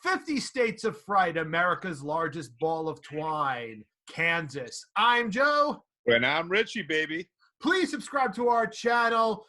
50 States of Fright, America's largest ball of twine, Kansas. I'm Joe. And I'm Richie, baby. Please subscribe to our channel.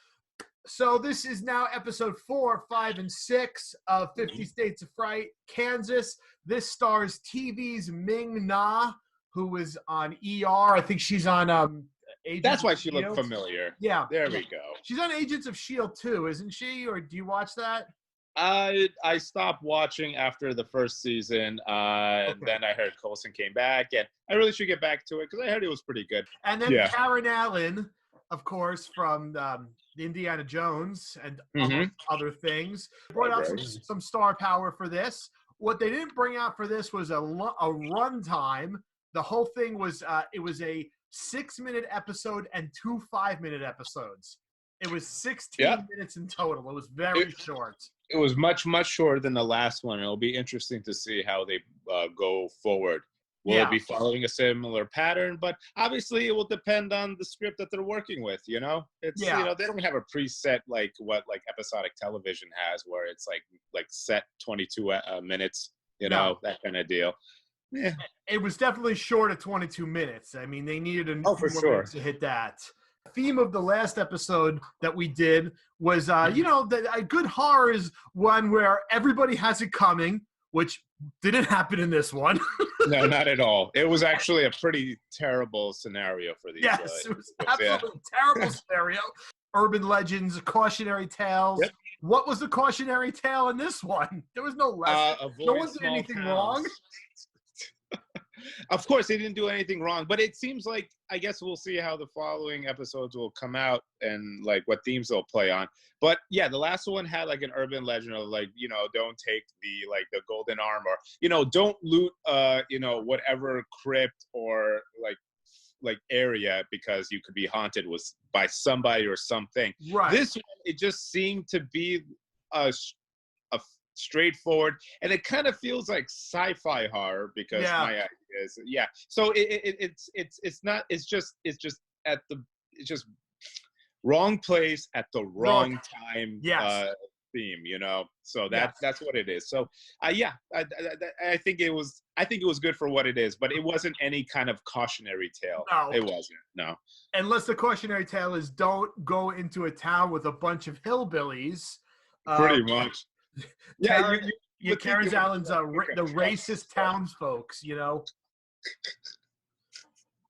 So this is now episode 4, 5, and 6 of 50 States of Fright, Kansas. This stars TV's Ming-Na, who was on ER. I think she's on Agents That's why of she S.H.I.E.L.D. looked familiar. Yeah. There we go. She's on Agents of S.H.I.E.L.D. too, isn't she? Or do you watch that? I stopped watching after the first season, and then I heard Coulson came back, and I really should get back to it because I heard it was pretty good. And then Karen Allen, of course, from Indiana Jones and other things, brought out some star power for this. What they didn't bring out for this was a runtime. The whole thing was it was a 6-minute episode and 2 5-minute episodes. It was 16 minutes in total. It was very short. It was much shorter than the last one. It'll be interesting to see how they go forward. Will it be following a similar pattern? But obviously, it will depend on the script that they're working with. You know, it's you know, they don't have a preset like what episodic television has, where it's like set 22 minutes. You know, that kind of deal. Yeah, it was definitely short of 22 minutes. I mean, they needed a for few more sure minutes to hit that. Theme of the last episode that we did was, you know, a good horror is one where everybody has it coming, which didn't happen in this one. No, not at all. It was actually a pretty terrible scenario for these. Yes, it was absolutely terrible scenario. Urban legends, cautionary tales. Yep. What was the cautionary tale in this one? There was no lesson. No one did anything wrong. Of course, they didn't do anything wrong, but it seems like, I guess we'll see how the following episodes will come out and like what themes they'll play on. But yeah, the last one had like an urban legend of like, you know, don't take the golden arm, or, you know, don't loot, you know, whatever crypt or like area because you could be haunted by somebody or something. Right. This one, it just seemed to be a straightforward, and it kind of feels like sci-fi horror because my idea is so it's just wrong place at the wrong time. Theme, you know, so that's what it is. So I think it was good for what it is, but it wasn't any kind of cautionary tale. No, it wasn't. No, unless the cautionary tale is don't go into a town with a bunch of hillbillies. Pretty much. Karen Allen's the racist townsfolks, you know.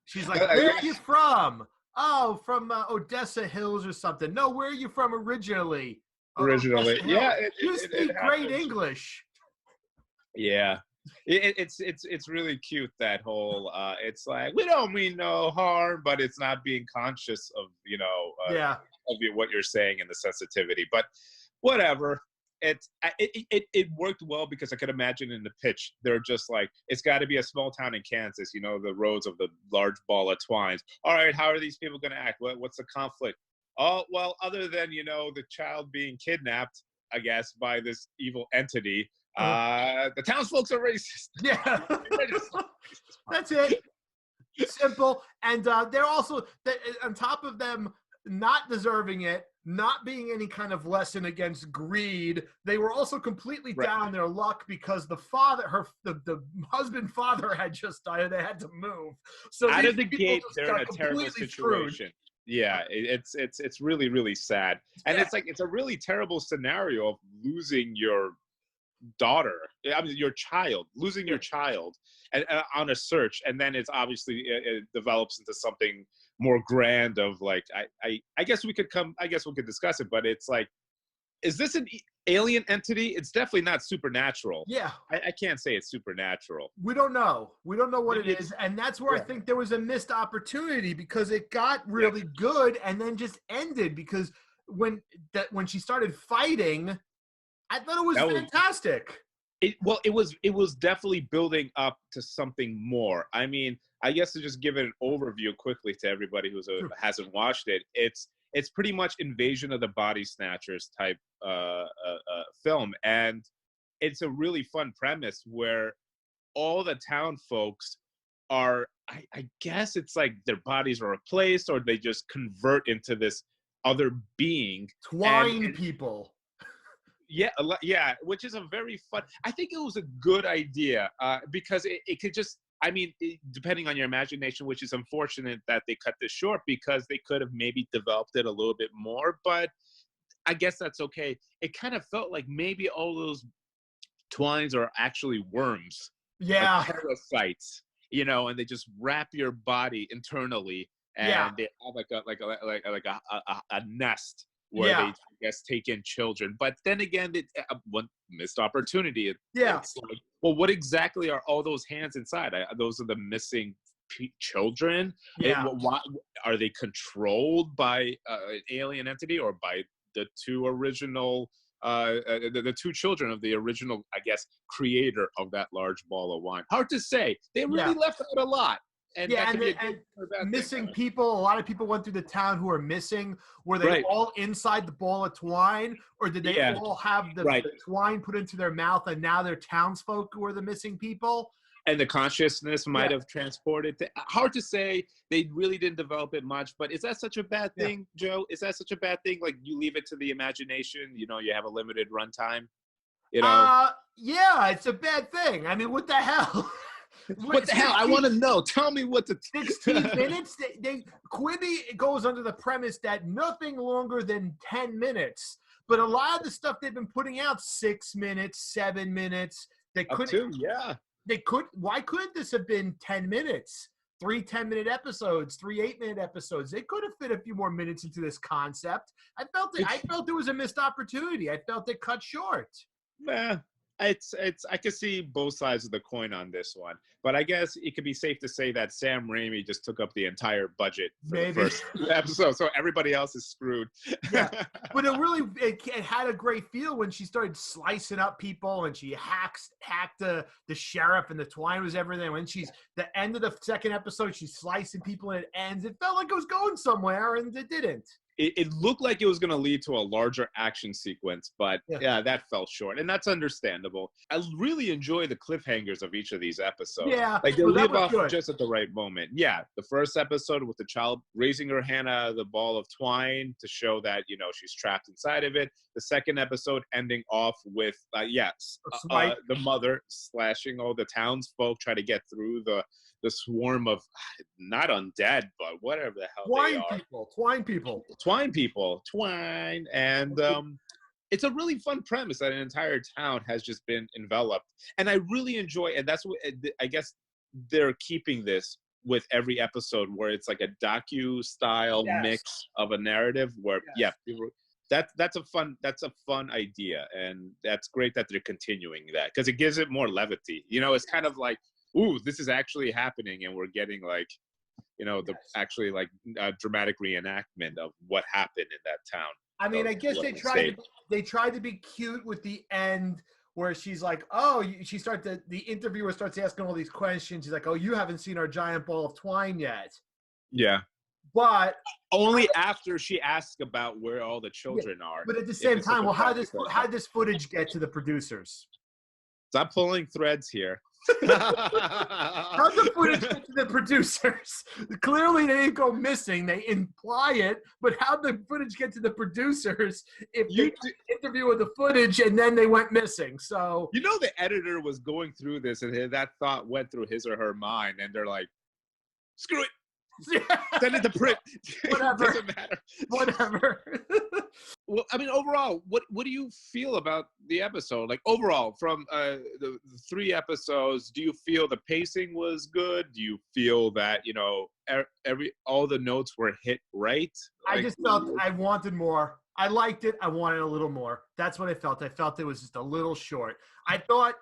She's like, where are you from? Oh, from Odessa Hills or something. No, where are you from originally? Originally, you speak great English. Yeah, it's really cute, that whole it's like, we don't mean no harm, but it's not being conscious of, you know, of what you're saying and the sensitivity, but whatever. It worked well because I could imagine in the pitch they're just like, it's got to be a small town in Kansas, you know, the roads of the large ball of twines. All right, how are these people going to act? What's the conflict? Oh, well, other than, you know, the child being kidnapped, I guess, by this evil entity, the townsfolk are racist. Yeah, that's it. Simple. And they're also, on top of them not deserving it, not being any kind of lesson against greed, they were also completely down on their luck because the husband father had just died and they had to move. So out of the gate, they're in a terrible situation. Screwed. Yeah, it's really, really sad. And it's like, it's a really terrible scenario of losing your daughter, I mean your child, losing your child and on a search, and then it's obviously it develops into something more grand of like, I guess we could discuss it, but it's like, is this an alien entity? It's definitely not supernatural. Yeah, I can't say it's supernatural. We don't know what it is, and that's where I think there was a missed opportunity because it got really good and then just ended because when she started fighting, I thought it was fantastic. It was definitely building up to something more. I mean, I guess to just give it an overview quickly to everybody who hasn't watched it, it's pretty much Invasion of the Body Snatchers type film, and it's a really fun premise where all the town folks are, I guess it's like their bodies are replaced or they just convert into this other being. Twine people. yeah, which is a very fun. I think it was a good idea because it could just. I mean, depending on your imagination, which is unfortunate that they cut this short because they could have maybe developed it a little bit more. But I guess that's okay. It kind of felt like maybe all those twines are actually worms, Yeah. like parasites, you know, and they just wrap your body internally, and they have a nest where they, I guess, take in children. But then again, one missed opportunity. It's like, well, what exactly are all those hands inside? Those are the missing children. Why are they controlled by an alien entity or by the two original? The two children of the original, I guess, creator of that large ball of wine. Hard to say. They really left out a lot. And missing people. A lot of people went through the town who are missing. Were they all inside the ball of twine, or did they all have the twine put into their mouth, and now they're townsfolk who are the missing people? And the consciousness might have transported. Hard to say. They really didn't develop it much. But is that such a bad thing, Joe? Is that such a bad thing? Like, you leave it to the imagination. You know, you have a limited runtime. You know. Yeah, it's a bad thing. I mean, what the hell? What the hell? I want to know. Tell me what the 16 minutes. Quibi goes under the premise that nothing longer than 10 minutes. But a lot of the stuff they've been putting out 6 minutes, 7 minutes. They couldn't. They could. Why couldn't this have been 10 minutes? 3 10-minute episodes, 3 8-minute episodes. They could have fit a few more minutes into this concept. I felt it was a missed opportunity. I felt it cut short. Nah. It's I could see both sides of the coin on this one, but I guess it could be safe to say that Sam Raimi just took up the entire budget for the first episode, so everybody else is screwed. But it had a great feel when she started slicing up people and she hacked the sheriff, and the twine was everything. When she's the end of the second episode, she's slicing people and it ends. It felt like it was going somewhere, and it didn't. It looked like it was going to lead to a larger action sequence, but that fell short, and that's understandable. I really enjoy the cliffhangers of each of these episodes. Like, they leave off just at the right moment. Yeah, the first episode with the child raising her hand out of the ball of twine to show that, you know, she's trapped inside of it. The second episode ending off with the mother slashing all the townsfolk, try to get through the swarm of, not undead, but whatever the hell they are. Twine people. And it's a really fun premise that an entire town has just been enveloped. And I really enjoy, and that's what I guess they're keeping this with every episode, where it's like a docu-style mix of a narrative where, that's a fun idea. And that's great that they're continuing that, because it gives it more levity. You know, it's kind of like, ooh, this is actually happening, and we're getting, like, you know, the actually, like, dramatic reenactment of what happened in that town. I mean, I guess they tried to be cute with the end, where she's like, the interviewer starts asking all these questions. She's like, oh, you haven't seen our giant ball of twine yet. Yeah. But only after she asks about where all the children are. But at the same time, well, how did this footage get to the producers? Stop pulling threads here. How'd the footage get to the producers? Clearly they didn't go missing. They imply it, but how'd the footage get to the producers if they interview with the footage and then they went missing? So, you know, the editor was going through this, and that thought went through his or her mind, and they're like, screw it. Send it to print. Whatever. Doesn't matter. Whatever. Well, I mean, overall, what do you feel about the episode? Like, overall, from the 3 episodes, do you feel the pacing was good? Do you feel that, you know, all the notes were hit right? I just felt I wanted more. I liked it. I wanted a little more. That's what I felt. I felt it was just a little short. I thought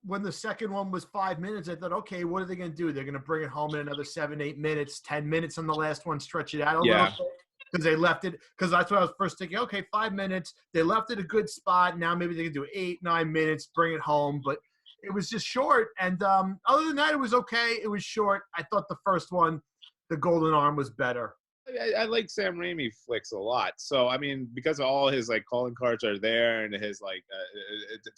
when the second one was 5 minutes, I thought, okay, what are they going to do? They're going to bring it home in another 7, 8 minutes, 10 minutes on the last one, stretch it out a little bit. Because they left it, because that's what I was first thinking, okay, 5 minutes. They left it a good spot. Now maybe they can do 8, 9 minutes, bring it home. But it was just short. And other than that, it was okay. It was short. I thought the first one, The Golden Arm, was better. I like Sam Raimi flicks a lot. So, I mean, because all his, like, calling cards are there and his, like,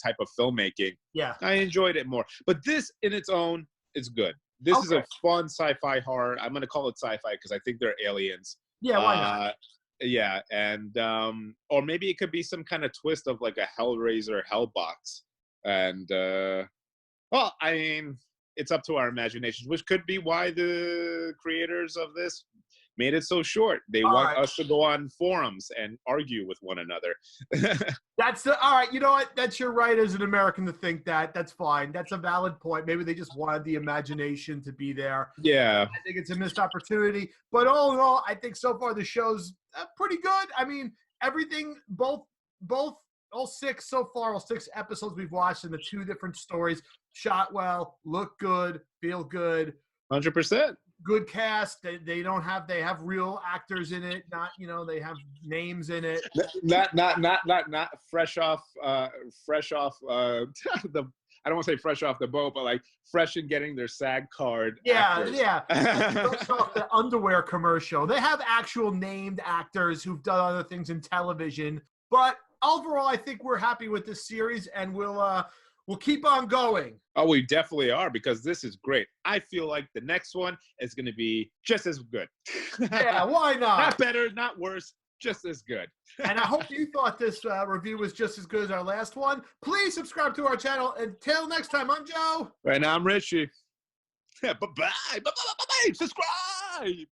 type of filmmaking, I enjoyed it more. But this, in its own, is good. This is a fun sci-fi horror. I'm going to call it sci-fi because I think they're aliens. Yeah, why not? Yeah, and or maybe it could be some kind of twist of like a Hellraiser Hellbox, and well, I mean, it's up to our imaginations, which could be why the creators of this made it so short. They want us to go on forums and argue with one another. All right. You know what? That's your right as an American to think that. That's fine. That's a valid point. Maybe they just wanted the imagination to be there. Yeah. I think it's a missed opportunity. But all in all, I think so far the show's pretty good. I mean, everything, all six episodes we've watched in the 2 different stories, shot well, look good, feel good. 100%. Good cast. They have real actors in it. Not, they have names in it. Not fresh off the. I don't want to say fresh off the boat, but like fresh in getting their SAG card. Yeah. Fresh off the underwear commercial. They have actual named actors who've done other things in television. But overall, I think we're happy with this series, and we'll keep on going. Oh, we definitely are, because this is great. I feel like the next one is going to be just as good. Yeah, why not? Not better, not worse, just as good. And I hope you thought this review was just as good as our last one. Please subscribe to our channel. Until next time, I'm Joe. And I'm Richie. Bye-bye. Bye-bye. Subscribe.